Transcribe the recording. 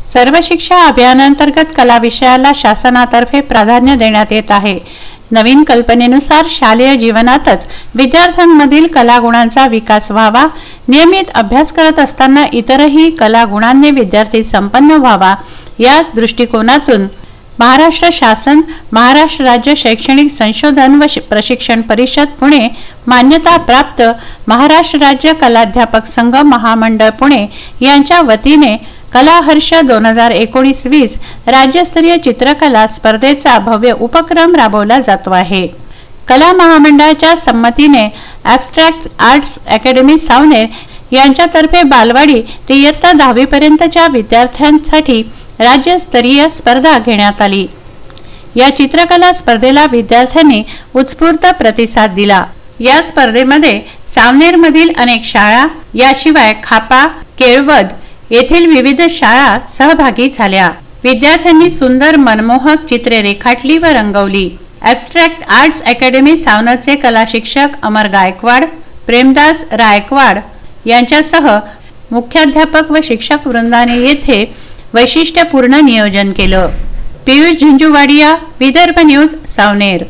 सर्व शिक्षा अभियानांतर्गत कला विषयाला शासनातर्फे प्राधान्य देण्यात येत आहे। नवीन कल्पनेनुसार शालेय जीवनातच विद्यार्थ्यांमधील कला गुणांचा विकास व्हावा, नियमित अभ्यास करत असताना इतरही कला गुणांनी विद्यार्थी संपन्न व्हावा या दृष्टिकोनातून महाराष्ट्र शासन, महाराष्ट्र राज्य शैक्षणिक संशोधन व प्रशिक्षण परिषद पुणे, मान्यता प्राप्त महाराष्ट्र राज्य कलाध्यापक संघ महामंडळ पुणे यांच्या वतीने कलाहर्ष 2019-20 राज्यस्तरीय चित्रकला स्पर्धेचा भव्य उपक्रम राबवला जातो आहे। कला महामंडळाच्या संमतीने ॲब्स्ट्रॅक्ट आर्ट्स अकॅडमी सावनेर यांच्यातर्फे बालवाडी ते इयत्ता 10वी पर्यंतच्या विद्यार्थ्यांसाठी राज्यस्तरीय स्पर्धा घेण्यात आली। या चित्रकला स्पर्धेला विद्यार्थ्यांनी उत्स्फूर्त प्रतिसाद दिला। या स्पर्धेमध्ये सावनेरमधील अनेक शाळा याशिवाय खापा, केळवद येथील विविध शाळा सहभागी झाल्या। विद्यार्थ्यांनी सुंदर मनमोहक चित्रे रेखाटली व रंगवली। ॲब्स्ट्रॅक्ट आर्ट्स अकॅडमी सावनेरचे कला शिक्षक अमर गायकवाड, प्रेमदास रायकवाड यांच्यासह मुख्याध्यापक व शिक्षक वृंदाने येथे वैशिष्ट्यपूर्ण नियोजन केलं। पियुष झिंजुवाडिया, विदर्भ न्यूज, सावनेर।